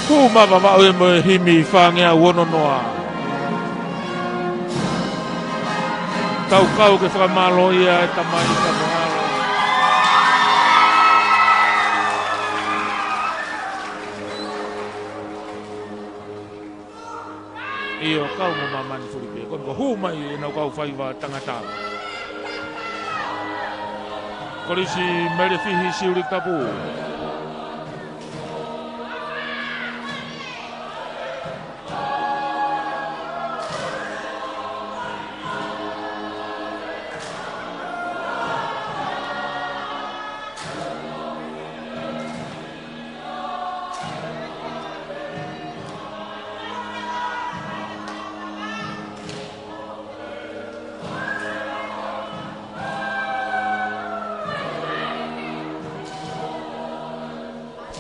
Kuma mama o mo himi whangea wono noa. Kau ke whakamalo ia e tamai ka mohalo. Iyo kau mo mamani furipe. Kon ko humai e nau kau whaiwa tangata. Korisi mere fihi siuri tapu.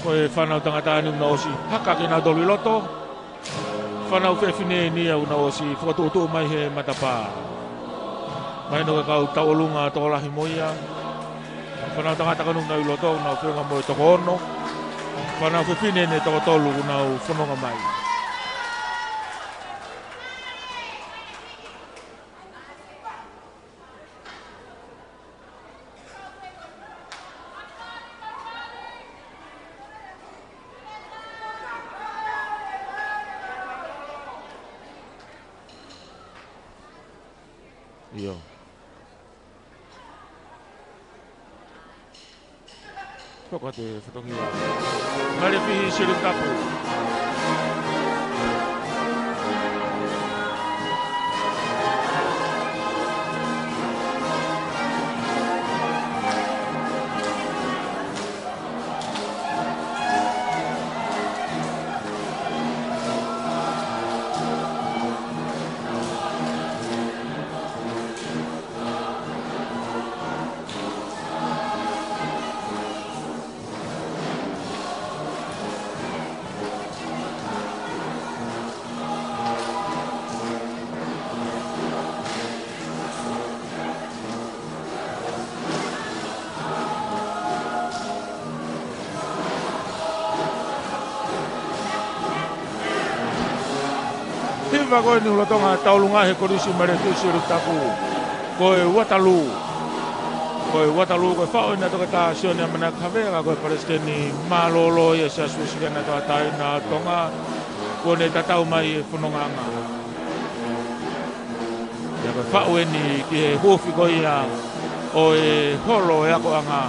Koe whanau tangata anu na osi haka ke na dolu loto. Whanau whewhine ni au na osi whakatutu mai he matapa. Mai no kau taolunga tolahi moia. Whanau tangata kanu na loto na whenga moe toko ono. Whanau whewhine ne toko tolu na whanonga mai. Iyo. Koko te whatongi wa. Ngare pihi siru tapu. Hiva koe ni hulatonga taulunga he korisi mere tusiru taku. Koe Waterloo. Koe Waterloo koe whao ina toka tā sione a mana kawera koe pareske ni malolo ia sa suisika na toa tā ina tonga. Kone tatau mai e whanonganga. Ia koe whao e ni ki he hofi koe ia o e holo e ako anga.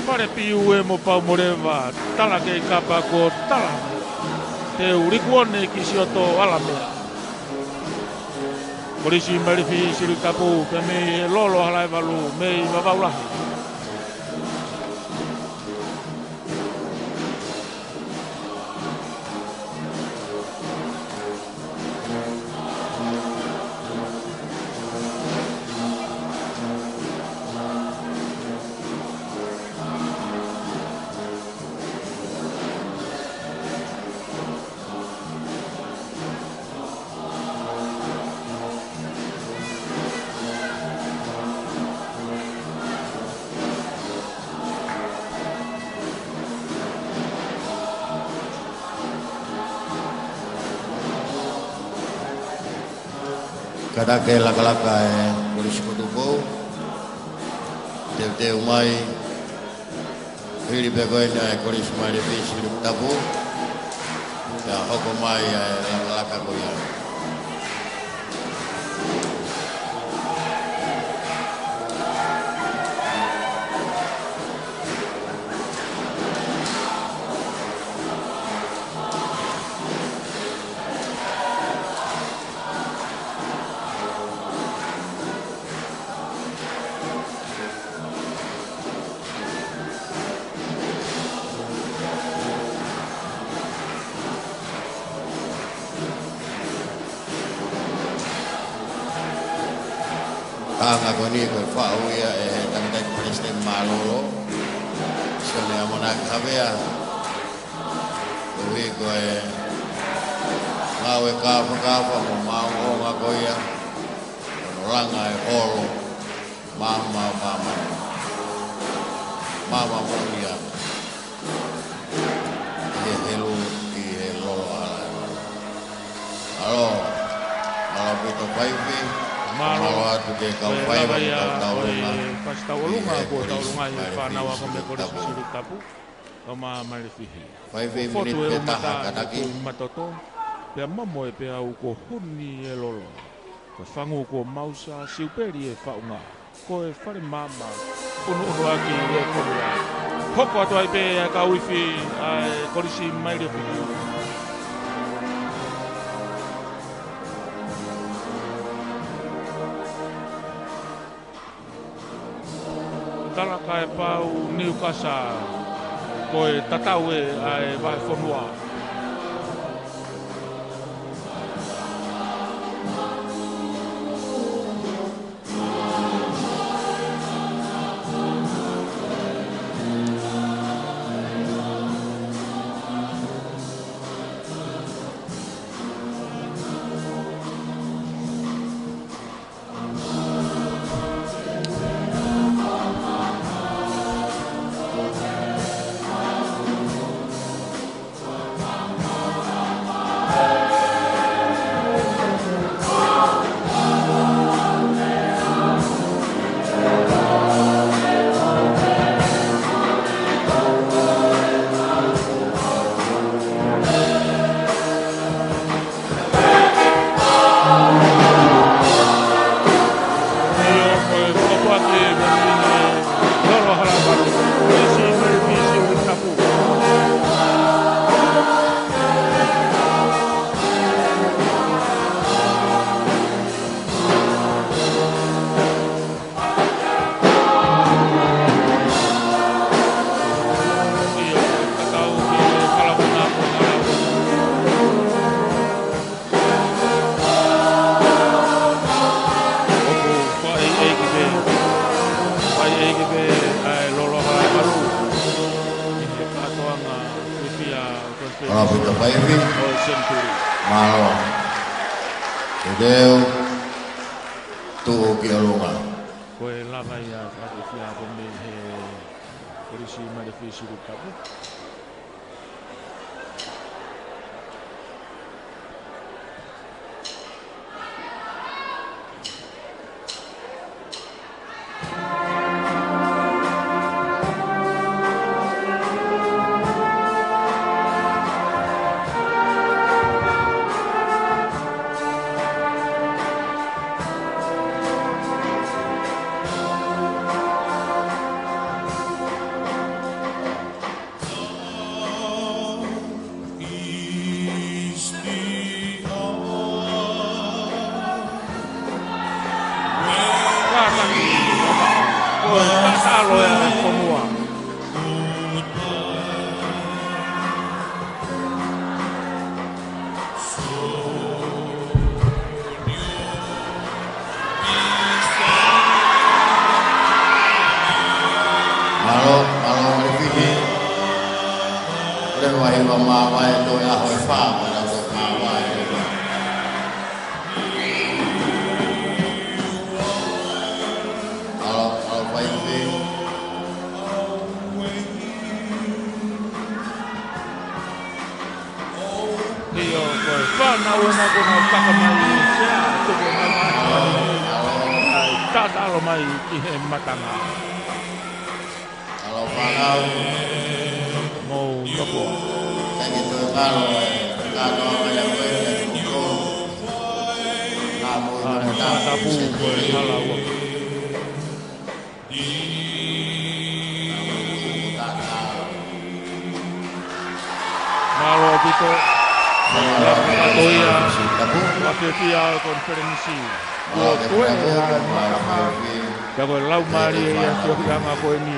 Pare piu e mo pau morewa, tala ke kapa ko tala. Te urikuone ki si oto alamea. Polisi marifi siru tapu, ke me lolo halai walu, me wawaulahi. Kada ke laka-laka polisi kutupo te umai hili begoin polisi mai de bisi tabu ya hoko mai laka-laka goya ngakoni ko fa uya tangtai presiden malolo sone amona kabea uwi ko mawe ka mo mawo ngakoya oranga holo mama monia hello halo pito paipi Malo tu ke kau pai ba tahu pas tahu lunga ko tahu lunga ni pa nawa ko me ko sirik tapu kama malifihi pai ve minit peta kadaki matoto pe mamo e pe au ko huni e lolo ko fangu ko mausa siuperi e faunga ko e fare mama unu aki e ko ya hoko to ai pe ka wifi ko si mai de Talaka e pau Newcastle ko e tatau e vai fonua. Malo Udeu tu kiolunga ko e lava ia ate fia ko me he polisi mai de fisu tapu Whana wena kona whakamai sea, tuko mai mai. tatalo mai ki he matanga. Kalau panau Mo noko. saya gitu kalau yang gue itu kamu Tapu ko halawa. Malo dito. Katoya. Wakifia konferensi. Yo kue matanga. Dago lau mari ya tio yang aku ini